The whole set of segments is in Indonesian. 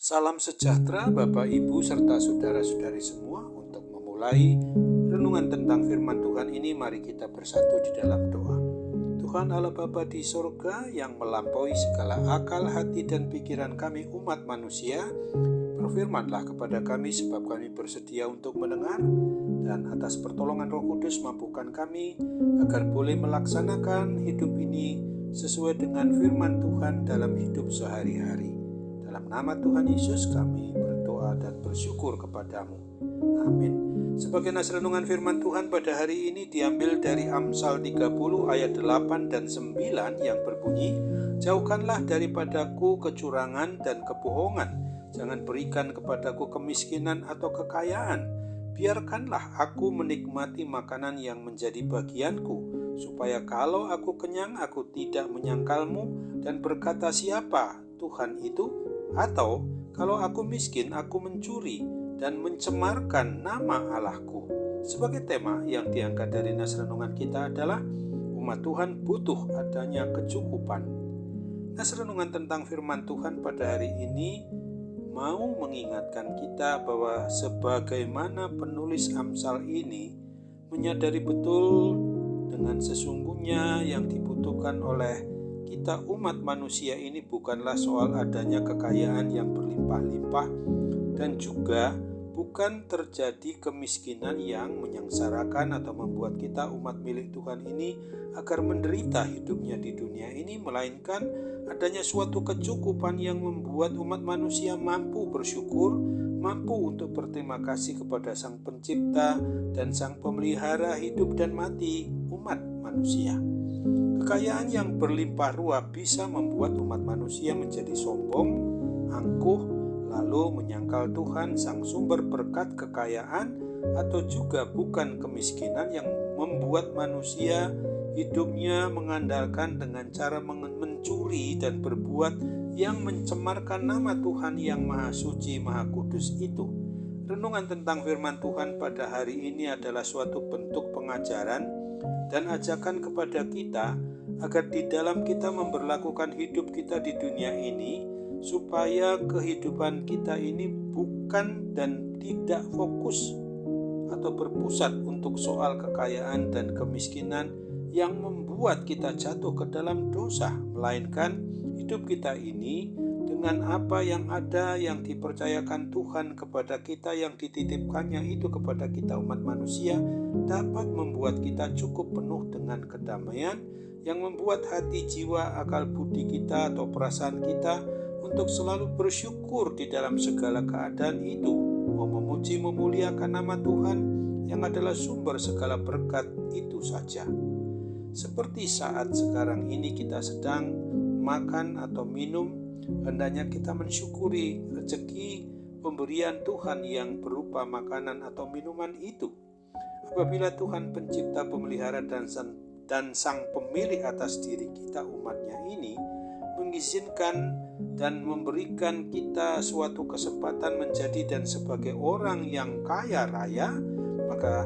Salam sejahtera Bapak Ibu serta saudara-saudari semua. Untuk memulai renungan tentang firman Tuhan ini, mari kita bersatu di dalam doa. Tuhan Allah Bapa di sorga yang melampaui segala akal, hati dan pikiran kami umat manusia, berfirmanlah kepada kami sebab kami bersedia untuk mendengar, dan atas pertolongan Roh Kudus mampukan kami agar boleh melaksanakan hidup ini sesuai dengan firman Tuhan dalam hidup sehari-hari. Dalam nama Tuhan Yesus kami berdoa dan bersyukur kepadamu. Amin. Sebagai nas renungan firman Tuhan pada hari ini diambil dari Amsal 30 ayat 8 dan 9 yang berbunyi, "Jauhkanlah daripadaku kecurangan dan kebohongan. Jangan berikan kepadaku kemiskinan atau kekayaan. Biarkanlah aku menikmati makanan yang menjadi bagianku, supaya kalau aku kenyang aku tidak menyangkalmu dan berkata siapa Tuhan itu? Atau kalau aku miskin aku mencuri dan mencemarkan nama Allahku." Sebagai tema yang diangkat dari nas renungan kita adalah umat Tuhan butuh adanya kecukupan. Nas renungan tentang firman Tuhan pada hari ini mau mengingatkan kita bahwa sebagaimana penulis Amsal ini menyadari betul dengan sesungguhnya yang dibutuhkan oleh kita umat manusia ini bukanlah soal adanya kekayaan yang berlimpah-limpah dan juga bukan terjadi kemiskinan yang menyengsarakan atau membuat kita umat milik Tuhan ini agar menderita hidupnya di dunia ini, melainkan adanya suatu kecukupan yang membuat umat manusia mampu bersyukur, mampu untuk berterima kasih kepada Sang Pencipta dan Sang Pemelihara hidup dan mati umat manusia. Kekayaan yang berlimpah ruah bisa membuat umat manusia menjadi sombong, angkuh, lalu menyangkal Tuhan sang sumber berkat kekayaan, atau juga bukan kemiskinan yang membuat manusia hidupnya mengandalkan dengan cara mencuri dan berbuat yang mencemarkan nama Tuhan yang Maha Suci, Maha Kudus itu. Renungan tentang firman Tuhan pada hari ini adalah suatu bentuk pengajaran dan ajakan kepada kita agar di dalam kita memberlakukan hidup kita di dunia ini, supaya kehidupan kita ini bukan dan tidak fokus atau berpusat untuk soal kekayaan dan kemiskinan yang membuat kita jatuh ke dalam dosa, melainkan hidup kita ini dengan apa yang ada yang dipercayakan Tuhan kepada kita, yang dititipkannya itu kepada kita umat manusia, dapat membuat kita cukup penuh dengan kedamaian yang membuat hati, jiwa, akal budi kita atau perasaan kita untuk selalu bersyukur di dalam segala keadaan itu, mau memuji memuliakan nama Tuhan yang adalah sumber segala berkat itu saja. Seperti saat sekarang ini kita sedang makan atau minum, hendaknya kita mensyukuri rezeki pemberian Tuhan yang berupa makanan atau minuman itu. Apabila Tuhan pencipta, pemelihara dan sang pemilik atas diri kita umatnya ini mengizinkan dan memberikan kita suatu kesempatan menjadi dan sebagai orang yang kaya raya, maka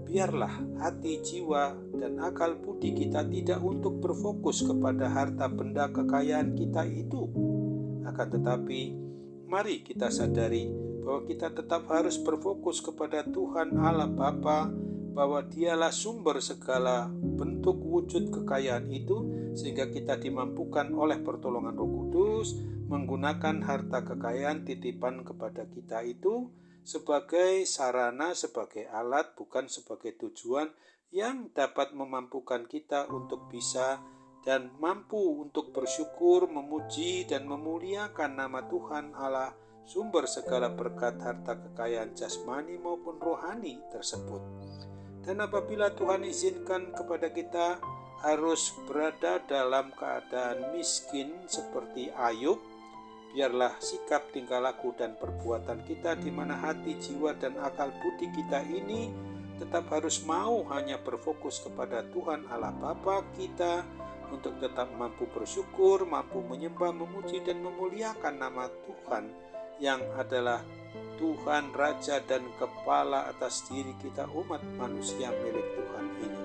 biarlah hati, jiwa, dan akal budi kita tidak untuk berfokus kepada harta benda kekayaan kita itu. Akan tetapi, mari kita sadari bahwa kita tetap harus berfokus kepada Tuhan Allah Bapa, bahwa Dialah sumber segala bentuk wujud kekayaan itu, sehingga kita dimampukan oleh pertolongan Roh Kudus menggunakan harta kekayaan titipan kepada kita itu sebagai sarana, sebagai alat, bukan sebagai tujuan yang dapat memampukan kita untuk bisa dan mampu untuk bersyukur, memuji dan memuliakan nama Tuhan Allah, sumber segala berkat harta kekayaan jasmani maupun rohani tersebut. Dan apabila Tuhan izinkan kepada kita harus berada dalam keadaan miskin seperti Ayub, biarlah sikap, tingkah laku, dan perbuatan kita di mana hati, jiwa, dan akal budi kita ini tetap harus mau hanya berfokus kepada Tuhan Allah Bapa kita untuk tetap mampu bersyukur, mampu menyembah, memuji, dan memuliakan nama Tuhan yang adalah Tuhan, Raja, dan Kepala atas diri kita umat manusia milik Tuhan ini.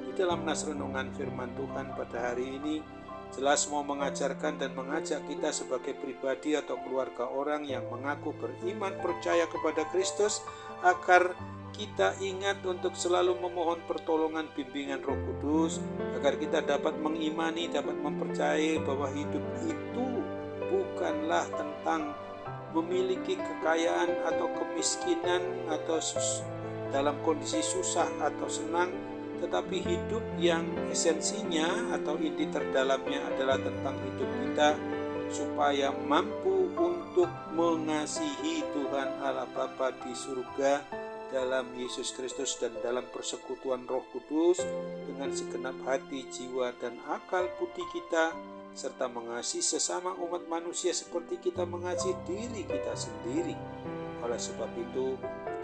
Di dalam nas renungan firman Tuhan pada hari ini, jelas mau mengajarkan dan mengajak kita sebagai pribadi atau keluarga orang yang mengaku beriman percaya kepada Kristus, agar kita ingat untuk selalu memohon pertolongan bimbingan Roh Kudus, agar kita dapat mengimani, dapat mempercayai bahwa hidup itu bukanlah tentang memiliki kekayaan atau kemiskinan atau dalam kondisi susah atau senang, tetapi hidup yang esensinya atau inti terdalamnya adalah tentang hidup kita supaya mampu untuk mengasihi Tuhan Allah Bapa di surga dalam Yesus Kristus dan dalam persekutuan Roh Kudus dengan segenap hati, jiwa, dan akal budi kita, serta mengasihi sesama umat manusia seperti kita mengasihi diri kita sendiri. Oleh sebab itu,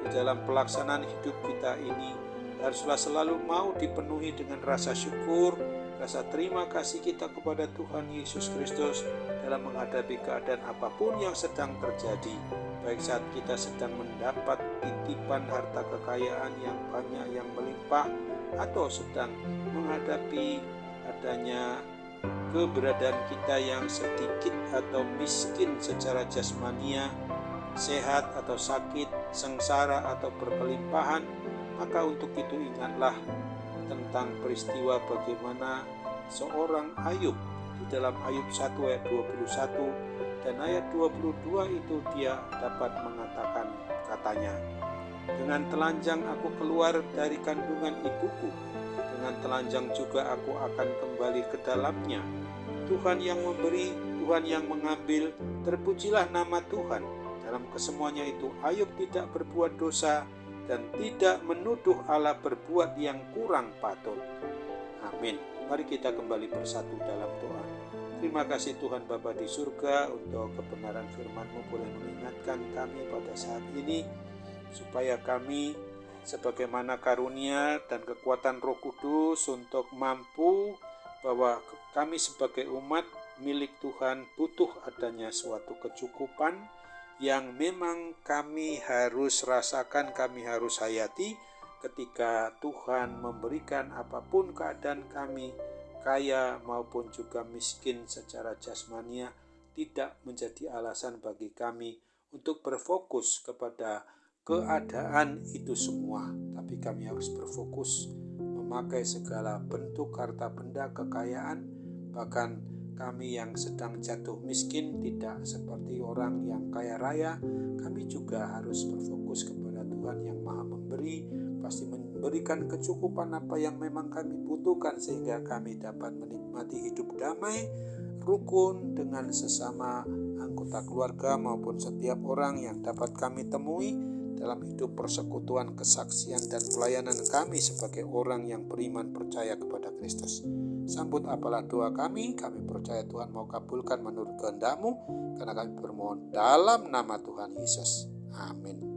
di dalam pelaksanaan hidup kita ini haruslah selalu mau dipenuhi dengan rasa syukur, rasa terima kasih kita kepada Tuhan Yesus Kristus dalam menghadapi keadaan apapun yang sedang terjadi, baik saat kita sedang mendapat titipan harta kekayaan yang banyak yang melimpah, atau sedang menghadapi adanya keberadaan kita yang sedikit atau miskin secara jasmania, sehat atau sakit, sengsara atau berkelimpahan. Maka untuk itu ingatlah tentang peristiwa bagaimana seorang Ayub di dalam Ayub 1 ayat 21 dan ayat 22 itu dia dapat mengatakan katanya, dengan telanjang aku keluar dari kandungan ibuku, dengan telanjang juga aku akan kembali ke dalamnya. Tuhan yang memberi, Tuhan yang mengambil, terpujilah nama Tuhan. Dalam kesemuanya itu Ayub tidak berbuat dosa dan tidak menuduh Allah berbuat yang kurang patut. Amin. Mari kita kembali bersatu dalam doa. Terima kasih Tuhan Bapa di surga untuk kebenaran firman-Mu boleh mengingatkan kami pada saat ini, supaya kami sebagaimana karunia dan kekuatan Roh Kudus untuk mampu bahwa kami sebagai umat milik Tuhan butuh adanya suatu kecukupan yang memang kami harus rasakan, kami harus hayati ketika Tuhan memberikan apapun keadaan kami, kaya maupun juga miskin secara jasmania, tidak menjadi alasan bagi kami untuk berfokus kepada keadaan itu semua. Tapi kami harus berfokus memakai segala bentuk harta benda kekayaan, bahkan kami yang sedang jatuh miskin tidak seperti orang yang kaya raya. Kami juga harus berfokus kepada Tuhan yang Maha Memberi, pasti memberikan kecukupan apa yang memang kami butuhkan, sehingga kami dapat menikmati hidup damai, rukun dengan sesama anggota keluarga maupun setiap orang yang dapat kami temui dalam hidup persekutuan, kesaksian, dan pelayanan kami sebagai orang yang beriman percaya kepada Kristus. Sambut apalah doa kami percaya Tuhan mau kabulkan menurut kehendak-Mu, karena kami bermohon dalam nama Tuhan Yesus. Amin.